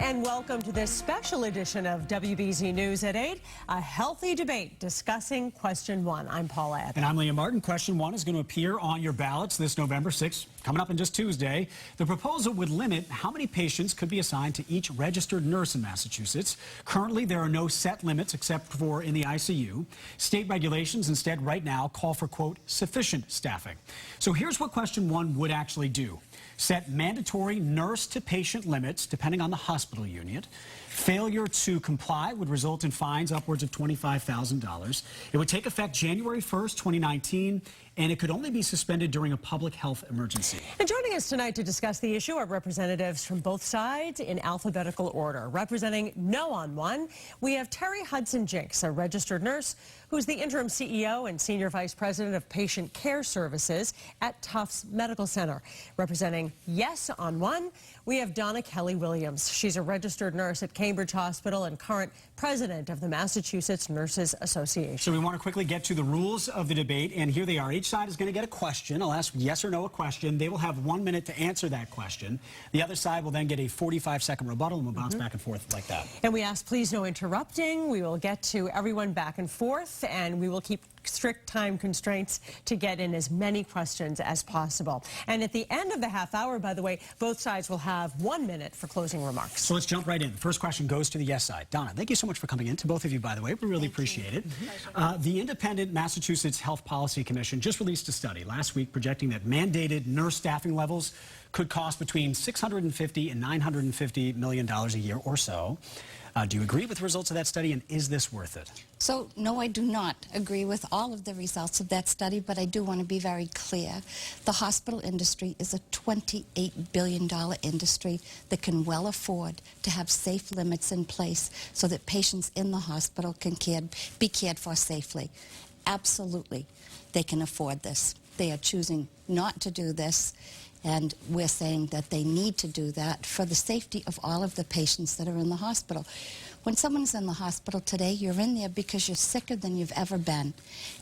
And welcome to this special edition of WBZ News at 8, a healthy debate discussing Question 1. I'm Paula Evans. And I'm Liam Martin. Question 1 is going to appear on your ballots this November 6th, coming up in just Tuesday. The proposal would limit how many patients could be assigned to each registered nurse in Massachusetts. Currently, there are no set limits except for in the ICU. State regulations instead right now call for, quote, sufficient staffing. So here's what Question 1 would actually do. Set mandatory nurse-to-patient limits depending on the hospital unit. Failure to comply would result in fines upwards of $25,000. It would take effect January 1st, 2019, and it could only be suspended during a public health emergency. And joining us tonight to discuss the issue are representatives from both sides in alphabetical order. Representing No on 1, we have Terry Hudson-Jinks, a registered nurse who's the interim CEO and Senior Vice President of Patient Care Services at Tufts Medical Center. Representing Yes on 1, we have Donna Kelly-Williams. She's a registered nurse at Cambridge Hospital and current president of the Massachusetts Nurses Association. So we want to quickly get to the rules of the debate, and here they are. Each side is going to get a question. I'll ask yes or no a question. They will have 1 minute to answer that question. The other side will then get a 45-second rebuttal, and we'll bounce back and forth like that. And we ask, please, no interrupting. We will get to everyone back and forth, and we will keep strict time constraints to get in as many questions as possible. And at the end of the half hour, by the way, both sides will have 1 minute for closing remarks. So let's jump right in. The first question goes to the yes side. Donna, thank you so much for coming in. To both of you, by the way, we really appreciate it. The independent Massachusetts Health Policy Commission just released a study last week projecting that mandated nurse staffing levels could cost between $650 and $950 million a year or so. Do you agree with the results of that study, and is this worth it? So, no, I do not agree with all of the results of that study, but I do want to be very clear. The hospital industry is a $28 billion industry that can well afford to have safe limits in place so that patients in the hospital can be cared for safely. Absolutely, they can afford this. They are choosing not to do this. And we're saying that they need to do that for the safety of all of the patients that are in the hospital. When someone's in the hospital today, you're in there because you're sicker than you've ever been,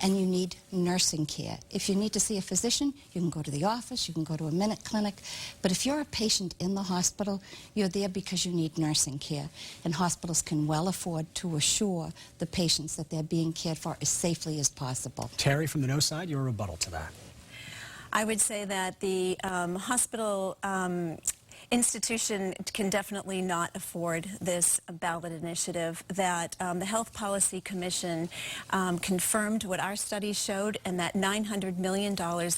and you need nursing care. If you need to see a physician, you can go to the office, you can go to a minute clinic. But if you're a patient in the hospital, you're there because you need nursing care. And hospitals can well afford to assure the patients that they're being cared for as safely as possible. Terry, from the no side, your rebuttal to that. I would say that the hospital institution can definitely not afford this ballot initiative, that the Health Policy Commission confirmed what our study showed, and that $900 million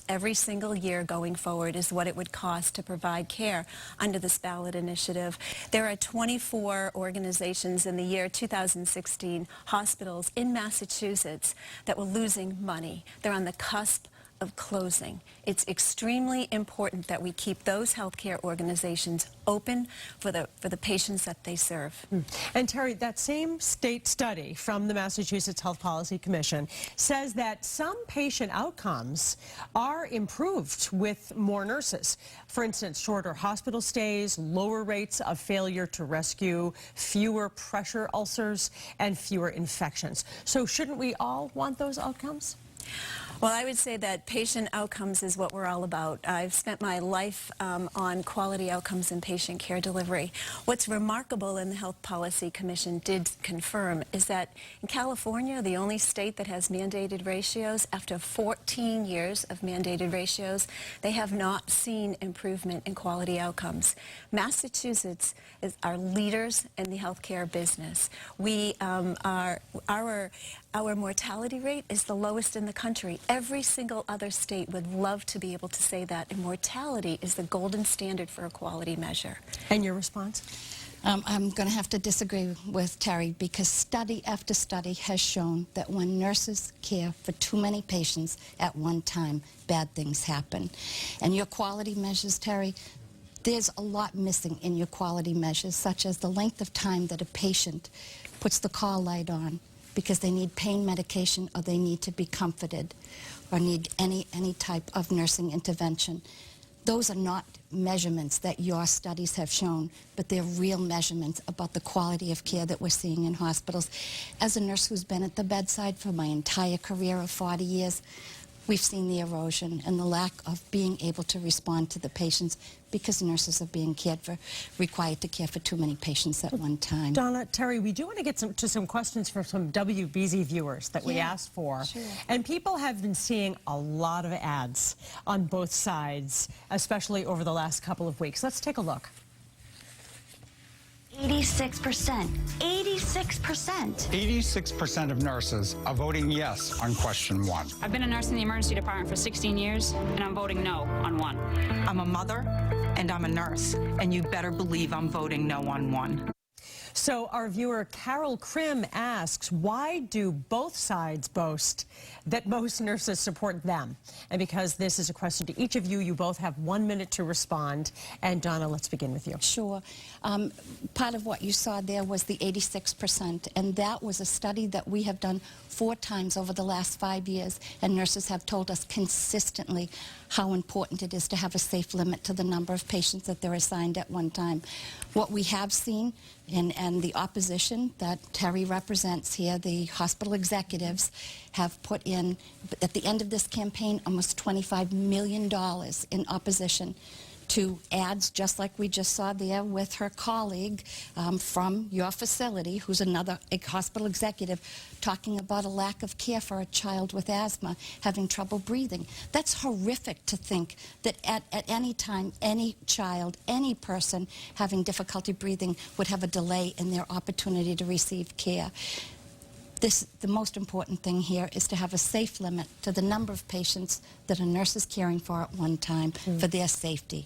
every single year going forward is what it would cost to provide care under this ballot initiative. There are 24 organizations in the year 2016, hospitals in Massachusetts, that were losing money. They're on the cusp of closing. It's extremely important that we keep those healthcare organizations open for the patients that they serve. And Terry, that same state study from the Massachusetts Health Policy Commission says that some patient outcomes are improved with more nurses. For instance, shorter hospital stays, lower rates of failure to rescue, fewer pressure ulcers, and fewer infections. So shouldn't we all want those outcomes? Well, I would say that patient outcomes is what we're all about. I've spent my life on quality outcomes in patient care delivery. What's remarkable, and the Health Policy Commission did confirm, is that in California, the only state that has mandated ratios, after 14 years of mandated ratios, they have not seen improvement in quality outcomes. Massachusetts is our leaders in the healthcare business. We our mortality rate is the lowest in the country. Every single other state would love to be able to say that, and mortality is the golden standard for a quality measure. And your response? I'm going to have to disagree with Terry, because study after study has shown that when nurses care for too many patients at one time, bad things happen. And your quality measures, Terry, there's a lot missing in your quality measures, such as the length of time that a patient puts the call light on because they need pain medication, or they need to be comforted, or need any type of nursing intervention. Those are not measurements that your studies have shown, but they're real measurements about the quality of care that we're seeing in hospitals. As a nurse who's been at the bedside for my entire career of 40 years, we've seen the erosion and the lack of being able to respond to the patients because nurses are being required to care for too many patients at one time. Donna, Terry, we do want to get to some questions from some WBZ viewers that we asked for. Sure. And people have been seeing a lot of ads on both sides, especially over the last couple of weeks. Let's take a look. 86%. 86%. 86% of nurses are voting yes on question 1. I've been a nurse in the emergency department for 16 years, and I'm voting no on 1. I'm a mother, and I'm a nurse, and you better believe I'm voting no on 1. So our viewer Carol Krim asks, why do both sides boast that most nurses support them? And because this is a question to each of you, you both have 1 minute to respond. And Donna, let's begin with you. Sure. Part of what you saw there was the 86%, and that was a study that we have done 4 times over the last 5 years, and nurses have told us consistently how important it is to have a safe limit to the number of patients that they're assigned at one time. What we have seen, and the opposition that Terry represents here, the hospital executives, have put in, at the end of this campaign, almost $25 million in opposition to ads just like we just saw there with her colleague from your facility, who's another hospital executive, talking about a lack of care for a child with asthma having trouble breathing. That's horrific to think that at any time, any child, any person having difficulty breathing would have a delay in their opportunity to receive care. The most important thing here is to have a safe limit to the number of patients that a nurse is caring for at one time for their safety.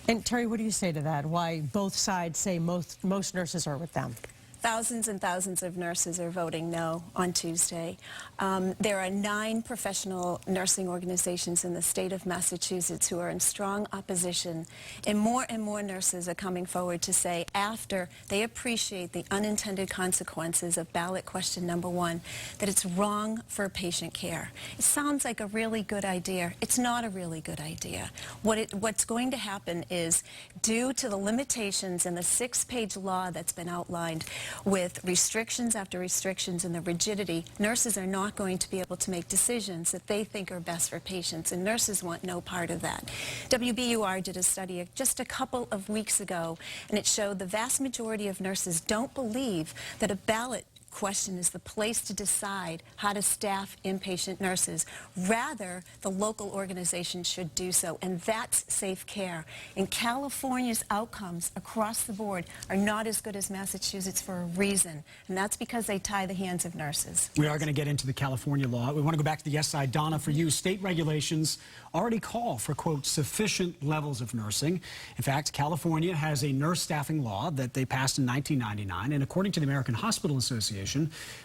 And Terry, what do you say to that? Why both sides say most nurses are with them? Thousands and thousands of nurses are voting no on Tuesday. There are 9 professional nursing organizations in the state of Massachusetts who are in strong opposition, and more nurses are coming forward to say, after they appreciate the unintended consequences of ballot question number 1, that it's wrong for patient care. It sounds like a really good idea. It's not a really good idea. What's going to happen is, due to the limitations in the 6-page law that's been outlined, with restrictions after restrictions and the rigidity, nurses are not going to be able to make decisions that they think are best for patients, and nurses want no part of that. WBUR did a study just a couple of weeks ago, and it showed the vast majority of nurses don't believe that a ballot question is the place to decide how to staff inpatient nurses. Rather, the local organization should do so, and that's safe care. And California's outcomes across the board are not as good as Massachusetts for a reason, and that's because they tie the hands of nurses. We are going to get into the California law. We want to go back to the yes side. Donna, for you, state regulations already call for, quote, sufficient levels of nursing. In fact, California has a nurse staffing law that they passed in 1999, and according to the American Hospital Association,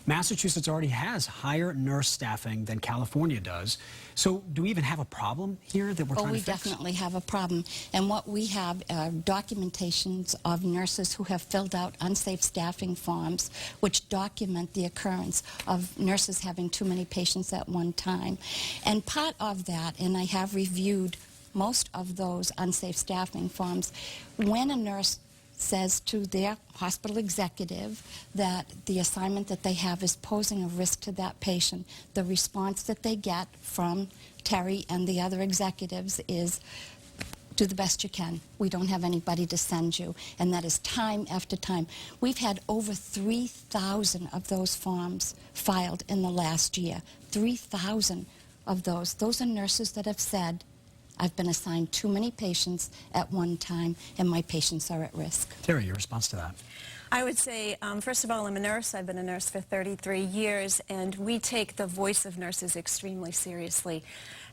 Massachusetts already has higher nurse staffing than California does. So do we even have a problem here that we're trying to fix? We definitely have a problem. And what we have are documentations of nurses who have filled out unsafe staffing forms which document the occurrence of nurses having too many patients at one time. And part of that, and I have reviewed most of those unsafe staffing forms, when a nurse says to their hospital executive that the assignment that they have is posing a risk to that patient, the response that they get from Terry and the other executives is, do the best you can. We don't have anybody to send you. And that is time after time. We've had over 3,000 of those forms filed in the last year. 3,000 of those. Those are nurses that have said, I've been assigned too many patients at one time, and my patients are at risk. Terry, your response to that? I would say, first of all, I'm a nurse. I've been a nurse for 33 years, and we take the voice of nurses extremely seriously.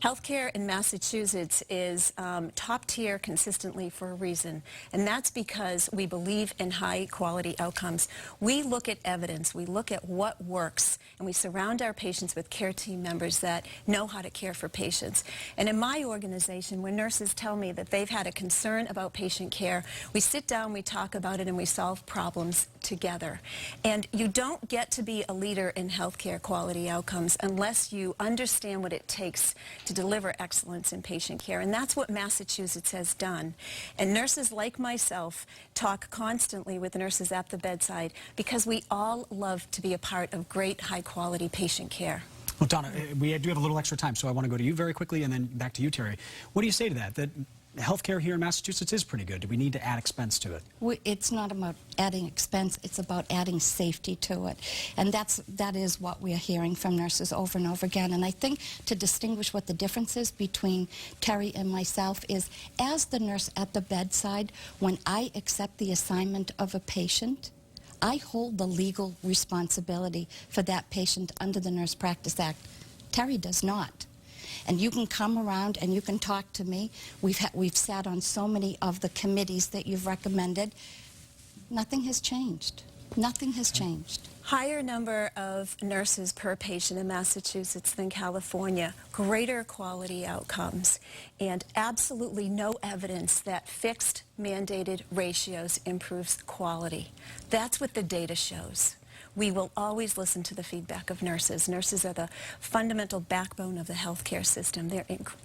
Healthcare in Massachusetts is top tier consistently for a reason, and that's because we believe in high quality outcomes. We look at evidence, we look at what works, and we surround our patients with care team members that know how to care for patients. And in my organization, when nurses tell me that they've had a concern about patient care, we sit down, we talk about it, and we solve problems together. And you don't get to be a leader in healthcare quality outcomes unless you understand what it takes to deliver excellence in patient care, and that's what Massachusetts has done. And nurses like myself talk constantly with nurses at the bedside because we all love to be a part of great high-quality patient care. Well, Donna, we do have a little extra time, so I want to go to you very quickly and then back to you, Terry. What do you say to that? That healthcare here in Massachusetts is pretty good. Do we need to add expense to it? It's not about adding expense, it's about adding safety to it. And that is what we are hearing from nurses over and over again. And I think to distinguish what the difference is between Terry and myself is, as the nurse at the bedside, when I accept the assignment of a patient, I hold the legal responsibility for that patient under the Nurse Practice Act. Terry does not. And you can come around and you can talk to me. We've sat on so many of the committees that you've recommended. Nothing has changed. Nothing has changed. Higher number of nurses per patient in Massachusetts than California, greater quality outcomes, and absolutely no evidence that fixed mandated ratios improves quality. That's what the data shows. We will always listen to the feedback of nurses. Nurses are the fundamental backbone of the healthcare system.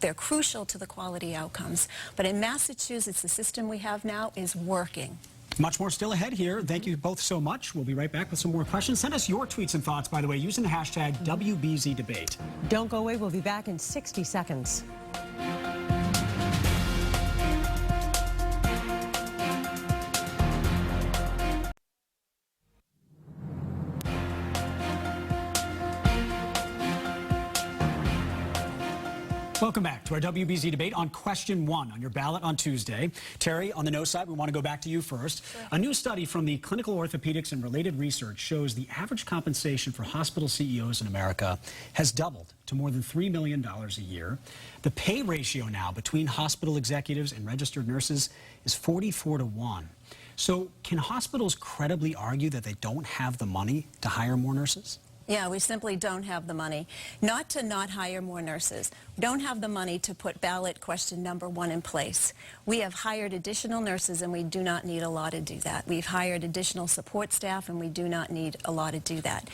They're crucial to the quality outcomes. But in Massachusetts, the system we have now is working. Much more still ahead here. Thank you both so much. We'll be right back with some more questions. Send us your tweets and thoughts, by the way, using the hashtag WBZDebate. Don't go away. We'll be back in 60 seconds. Welcome back to our WBZ debate on question 1 on your ballot on Tuesday. Terry, on the no side, we want to go back to you first. Sure. A new study from the Clinical Orthopedics and Related Research shows the average compensation for hospital CEOs in America has doubled to more than $3 million a year. The pay ratio now between hospital executives and registered nurses is 44-1. So can hospitals credibly argue that they don't have the money to hire more nurses? Yeah, we simply don't have the money. Not to not hire more nurses. We don't have the money to put ballot question number 1 in place. We have hired additional nurses, and we do not need a law to do that. We've hired additional support staff, and we do not need a law to do that.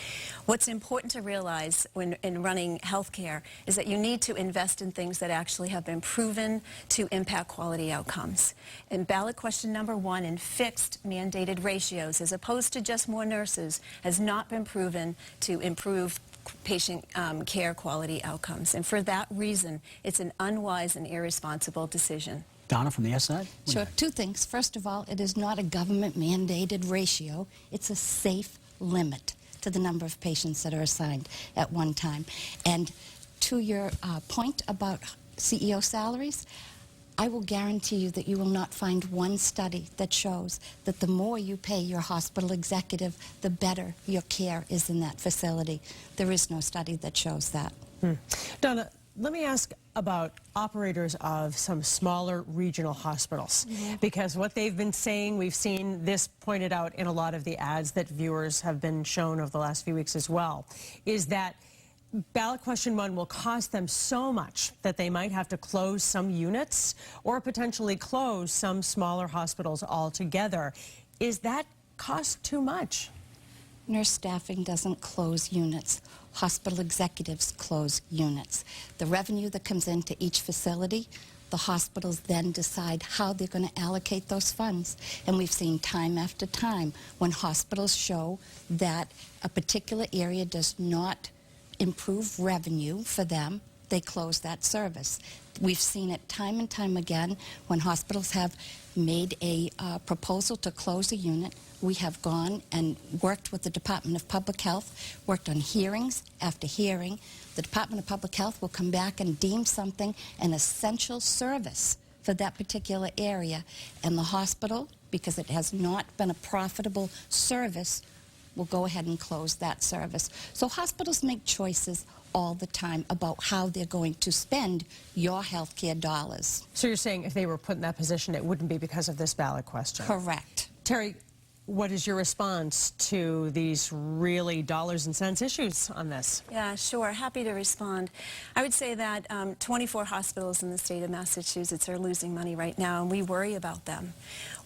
What's important to realize in running healthcare is that you need to invest in things that actually have been proven to impact quality outcomes. And ballot question number 1 in fixed mandated ratios, as opposed to just more nurses, has not been proven to improve patient care quality outcomes. And for that reason, it's an unwise and irresponsible decision. Donna, from the S side? Sure. 2 things. First of all, it is not a government-mandated ratio. It's a safe limit to the number of patients that are assigned at one time. And to your point about CEO salaries, I will guarantee you that you will not find one study that shows that the more you pay your hospital executive, the better your care is in that facility. There is no study that shows that. Donna, let me ask about operators of some smaller regional hospitals, because what they've been saying, we've seen this pointed out in a lot of the ads that viewers have been shown over the last few weeks as well, is that ballot question 1 will cost them so much that they might have to close some units or potentially close some smaller hospitals altogether. Is that cost too much? Nurse staffing doesn't close units. Hospital executives close units. The revenue that comes into each facility, the hospitals then decide how they're going to allocate those funds. And we've seen time after time when hospitals show that a particular area does not improve revenue for them, they close that service. We've seen it time and time again when hospitals have made a proposal to close a unit. We have gone and worked with the Department of Public Health, worked on hearings after hearing. The Department of Public Health will come back and deem something an essential service for that particular area. And the hospital, because it has not been a profitable service, will go ahead and close that service. So hospitals make choices all the time about how they're going to spend your health care dollars. So you're saying if they were put in that position, it wouldn't be because of this ballot question? Correct. Terry, what is your response to these really dollars and cents issues on this? Yeah, sure. Happy to respond. I would say that 24 hospitals in the state of Massachusetts are losing money right now, and we worry about them.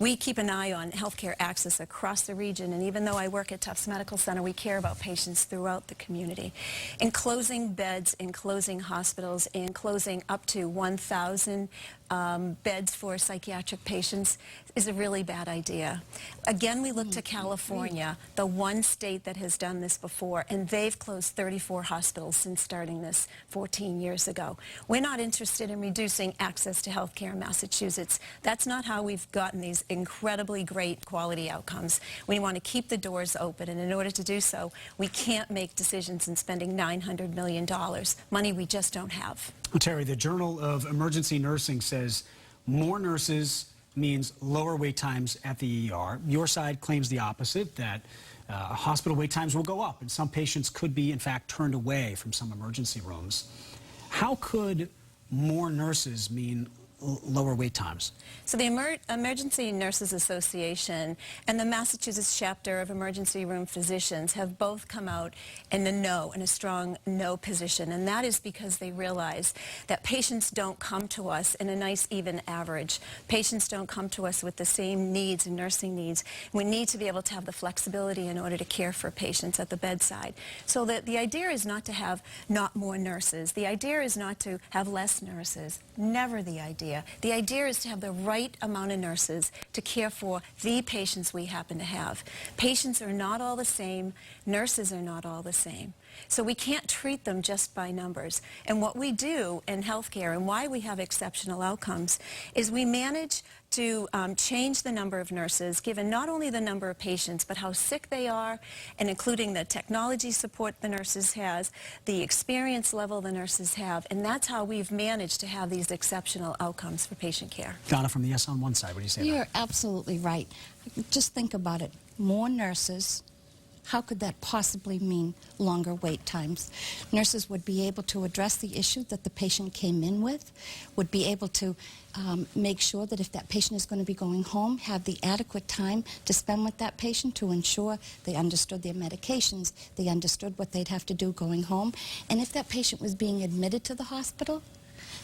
We keep an eye on healthcare access across the region, and even though I work at Tufts Medical Center, we care about patients throughout the community. In closing beds, in closing hospitals, in closing up to 1,000 beds for psychiatric patients is a really bad idea. Again, we look to California, the one state that has done this before, and they've closed 34 hospitals since starting this 14 years ago. We're not interested in reducing access to health care in Massachusetts. That's not how we've gotten these incredibly great quality outcomes. We want to keep the doors open, and in order to do so, we can't make decisions in spending $900 million, money we just don't have. Well, Terry, the Journal of Emergency Nursing says more nurses means lower wait times at the ER. Your side claims the opposite, that hospital wait times will go up, and some patients could be, in fact, turned away from some emergency rooms. How could more nurses mean lower wait times? So the Emergency Nurses Association and the Massachusetts chapter of Emergency Room Physicians have both come out in a strong no position, and that is because they realize that patients don't come to us in a nice even average. Patients don't come to us with the same needs and nursing needs. We need to be able to have the flexibility in order to care for patients at the bedside. So that the idea is not to have not more nurses. The idea is not to have less nurses. Never the idea. The idea is to have the right amount of nurses to care for the patients we happen to have. Patients are not all the same. Nurses are not all the same. So we can't treat them just by numbers. And what we do in healthcare, and why we have exceptional outcomes, is we manage to change the number of nurses, given not only the number of patients, but how sick they are, and including the technology support the nurses has, the experience level the nurses have, and that's how we've managed to have these exceptional outcomes for patient care. Donna, from the Yes on One side, what do you say? You're absolutely right. Just think about it. More nurses. How could that possibly mean longer wait times? Nurses would be able to address the issue that the patient came in with, would be able to make sure that if that patient is going to be going home, have the adequate time to spend with that patient to ensure they understood their medications, they understood what they'd have to do going home. And if that patient was being admitted to the hospital,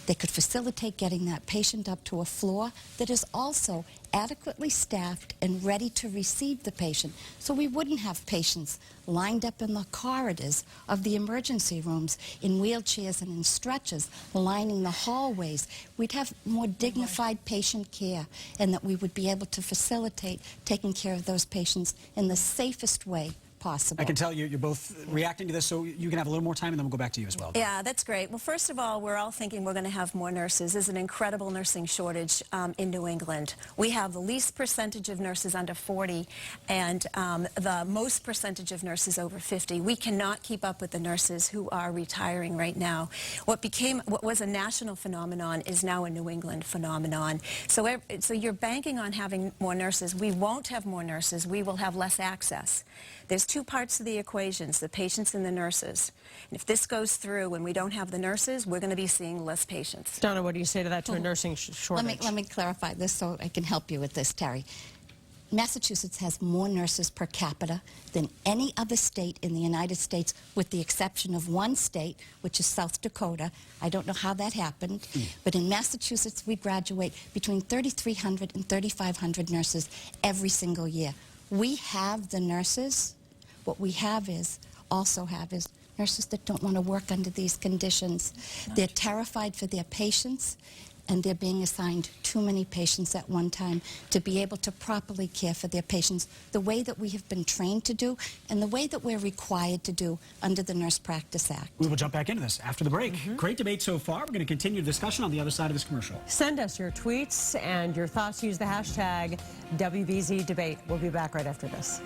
they could facilitate getting that patient up to a floor that is also adequately staffed and ready to receive the patient. So we wouldn't have patients lined up in the corridors of the emergency rooms in wheelchairs and in stretchers lining the hallways. We'd have more dignified patient care, and that we would be able to facilitate taking care of those patients in the safest way possible. I can tell you're both reacting to this, so you can have a little more time, and then we'll go back to you as well. Yeah, that's great. Well, first of all, we're all thinking we're going to have more nurses. There's an incredible nursing shortage in New England. We have the least percentage of nurses under 40 and the most percentage of nurses over 50. We cannot keep up with the nurses who are retiring right now. What was a national phenomenon is now a New England phenomenon. So you're banking on having more nurses. We won't have more nurses. We will have less access. There's two parts to the equations, the patients and the nurses. And if this goes through and we don't have the nurses, we're going to be seeing less patients. Donna, what do you say to that, to a nursing shortage? Let me clarify this so I can help you with this, Terry. Massachusetts has more nurses per capita than any other state in the United States, with the exception of one state, which is South Dakota. I don't know how that happened, but in Massachusetts, we graduate between 3,300 and 3,500 nurses every single year. We have the nurses. What we also have is nurses that don't want to work under these conditions. They're terrified for their patients, and they're being assigned too many patients at one time to be able to properly care for their patients the way that we have been trained to do and the way that we're required to do under the Nurse Practice Act. We will jump back into this after the break. Great debate so far. We're going to continue the discussion on the other side of this commercial. Send us your tweets and your thoughts. Use the hashtag WBZDebate. We'll be back right after this.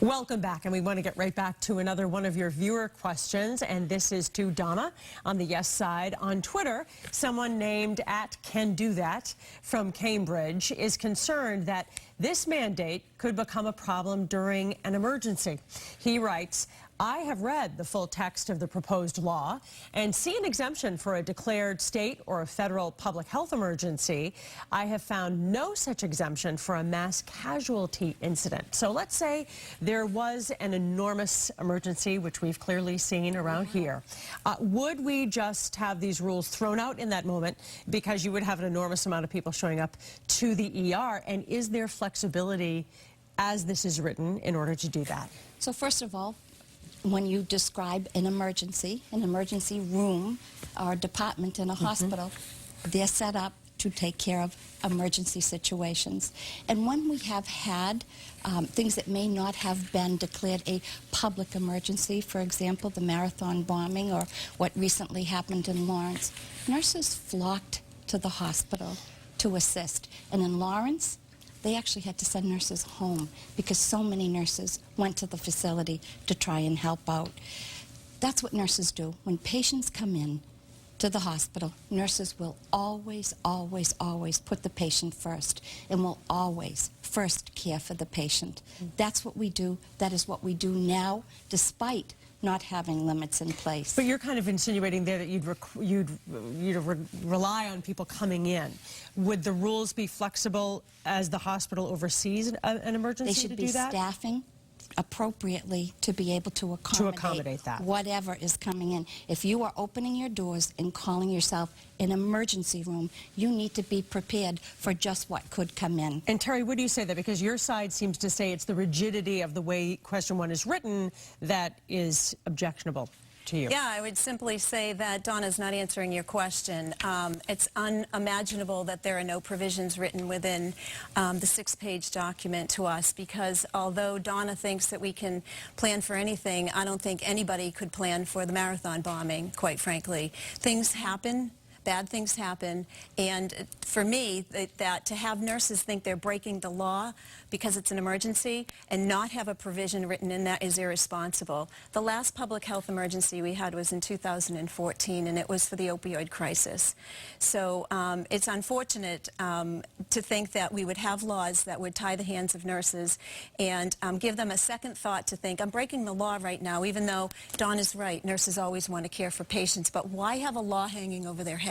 Welcome back, and we want to get right back to another one of your viewer questions, and this is to Donna on the yes side. On Twitter, someone named @CanDoThat from Cambridge is concerned that this mandate could become a problem during an emergency. He writes, I have read the full text of the proposed law and see an exemption for a declared state or a federal public health emergency. I have found no such exemption for a mass casualty incident. So let's say there was an enormous emergency, which we've clearly seen around here. Would we just have these rules thrown out in that moment because you would have an enormous amount of people showing up to the ER? And is there flexibility as this is written in order to do that? So first of all, when you describe an emergency room or department in a hospital, they're set up to take care of emergency situations. And when we have had things that may not have been declared a public emergency, for example, the marathon bombing or what recently happened in Lawrence, nurses flocked to the hospital to assist. And in Lawrence, they actually had to send nurses home because so many nurses went to the facility to try and help out. That's what nurses do. When patients come in to the hospital, nurses will always, always, always put the patient first and will always first care for the patient. That's what we do. That is what we do now, despite not having limits in place. But you're kind of insinuating there that you'd rely on people coming in. Would the rules be flexible as the hospital oversees an emergency? They should to be do that? staffing appropriately to be able to accommodate that. Whatever is coming in. If you are opening your doors and calling yourself an emergency room, you need to be prepared for just what could come in. And Terry, what do you say there? Because your side seems to say it's the rigidity of the way question 1 is written that is objectionable to you. Yeah, I would simply say that Donna's not answering your question. It's unimaginable that there are no provisions written within the 6-page document to us, because although Donna thinks that we can plan for anything, I don't think anybody could plan for the marathon bombing, quite frankly. Things happen. Bad things happen, and for me, that to have nurses think they're breaking the law because it's an emergency and not have a provision written in that is irresponsible. The last public health emergency we had was in 2014, and it was for the opioid crisis. So it's unfortunate to think that we would have laws that would tie the hands of nurses and give them a second thought to think, I'm breaking the law right now, even though Dawn is right, nurses always want to care for patients, but why have a law hanging over their head?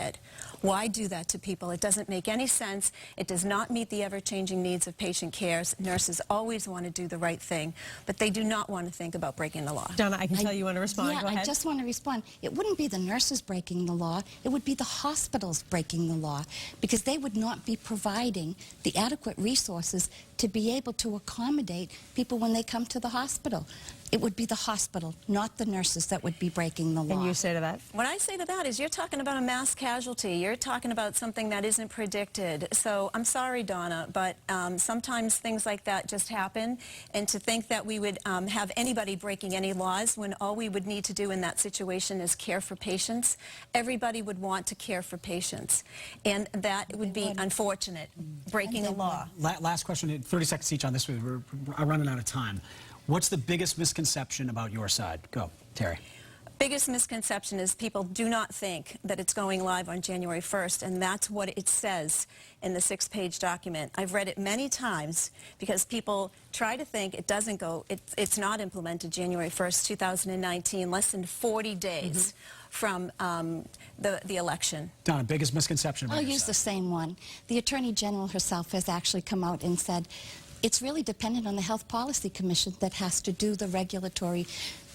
Why do that to people? It doesn't make any sense. It does not meet the ever-changing needs of patient care. Nurses always want to do the right thing, but they do not want to think about breaking the law. Donna, I can tell you want to respond. Yeah, Go ahead. I just want to respond. It wouldn't be the nurses breaking the law. It would be the hospitals breaking the law, because they would not be providing the adequate resources to be able to accommodate people when they come to the hospital. It would be the hospital, not the nurses, that would be breaking the law. And you say to that? What I say to that is you're talking about a mass casualty. You're talking about something that isn't predicted. So I'm sorry, Donna, but sometimes things like that just happen. And to think that we would have anybody breaking any laws when all we would need to do in that situation is care for patients, everybody would want to care for patients. And that would be unfortunate, breaking a law. Last question, 30 seconds each on this. We're running out of time. What's the biggest misconception about your side? Go, Terry. Biggest misconception is people do not think that it's going live on January 1st, and that's what it says in the 6-page document. I've read it many times because people try to think it doesn't go, it's not implemented January 1st, 2019, less than 40 days from the election. Donna, biggest misconception about I'll your use side. the same one. The Attorney General herself has actually come out and said it's really dependent on the Health Policy Commission that has to do the regulatory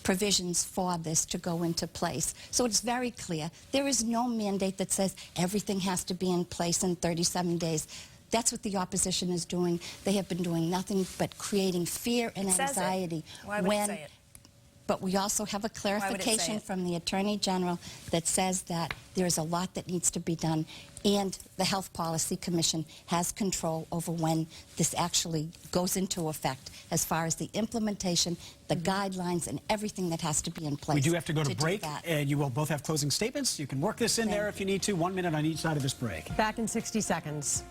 provisions for this to go into place. So it's very clear. There is no mandate that says everything has to be in place in 37 days. That's what the opposition is doing. They have been doing nothing but creating fear and anxiety. Why would it say it? But we also have a clarification from the Attorney General that says that there is a lot that needs to be done, and the Health Policy Commission has control over when this actually goes into effect as far as the implementation, the guidelines, and everything that has to be in place. We do have to go to do break, that. and you will both have closing statements. You can work this in there if you need to. 1 minute on each side of this break. Back in 60 seconds.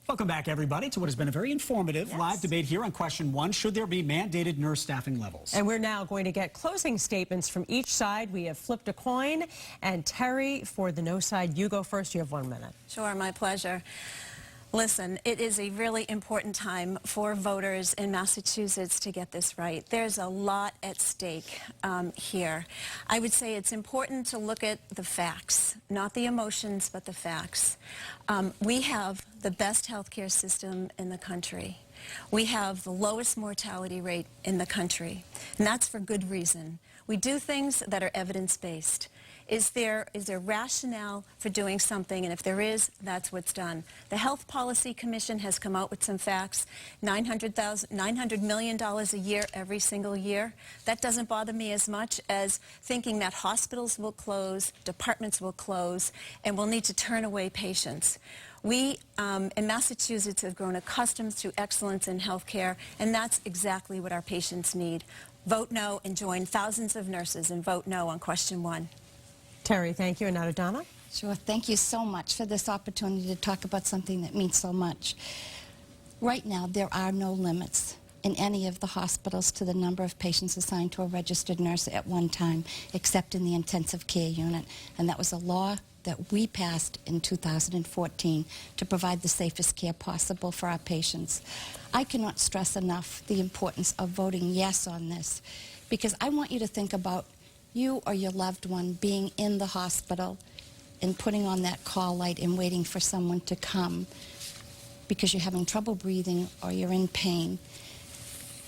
Welcome back, everybody, to what has been a very informative live debate here on question 1. Should there be mandated nurse staffing levels? And we're now going to get closing statements from each side. We have flipped a coin. And Terry, for the no side, you go first. You have 1 minute. Sure, my pleasure. Listen, it is a really important time for voters in Massachusetts to get this right. There's a lot at stake here. I would say it's important to look at the facts, not the emotions, but the facts. We have the best healthcare system in the country. We have the lowest mortality rate in the country, and that's for good reason. We do things that are evidence-based. Is there rationale for doing something? And if there is, that's what's done. The Health Policy Commission has come out with some facts. $900 million a year every single year. That doesn't bother me as much as thinking that hospitals will close, departments will close, and we'll need to turn away patients. We in Massachusetts have grown accustomed to excellence in healthcare, and that's exactly what our patients need. Vote no and join thousands of nurses and vote no on question 1. Terry, thank you. And now to Donna. Sure. Thank you so much for this opportunity to talk about something that means so much. Right now, there are no limits in any of the hospitals to the number of patients assigned to a registered nurse at one time, except in the intensive care unit. And that was a law that we passed in 2014 to provide the safest care possible for our patients. I cannot stress enough the importance of voting yes on this, because I want you to think about you or your loved one being in the hospital and putting on that call light and waiting for someone to come because you're having trouble breathing or you're in pain.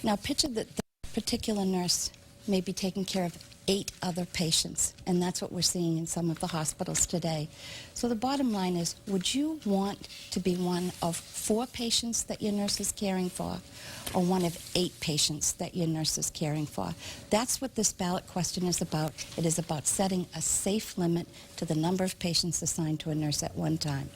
Now picture that the particular nurse may be taking care of 8 other patients, and that's what we're seeing in some of the hospitals today. So the bottom line is, would you want to be one of 4 patients that your nurse is caring for, or one of 8 patients that your nurse is caring for? That's what this ballot question is about. It is about setting a safe limit to the number of patients assigned to a nurse at one time.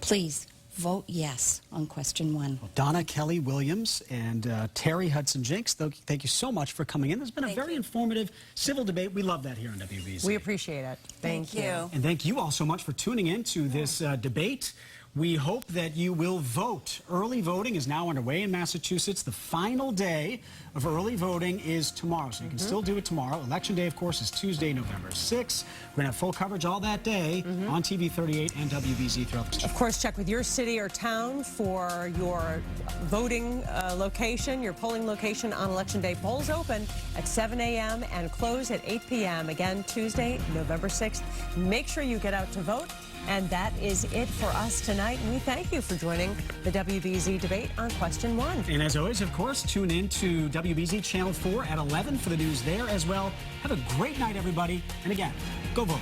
Please vote yes on question 1. Well, Donna Kelly Williams and Terry Hudson Jinks, thank you so much for coming in. It's been a very informative civil debate. We love that here on WBZ. We appreciate it. Thank you. And thank you all so much for tuning in to this debate. We hope that you will vote. Early voting is now underway in Massachusetts. The final day of early voting is tomorrow, so you can still do it tomorrow. Election day, of course, is Tuesday, November 6th. We're going to have full coverage all that day on TV 38 and WBZ throughout the district. Of course, check with your city or town for your voting location, your polling location on Election Day. Polls open at 7 a.m. and close at 8 p.m. Again, Tuesday, November 6th. Make sure you get out to vote. And that is it for us tonight. And we thank you for joining the WBZ debate on question 1. And as always, of course, tune in to WBZ Channel 4 at 11 for the news there as well. Have a great night, everybody. And again, go vote.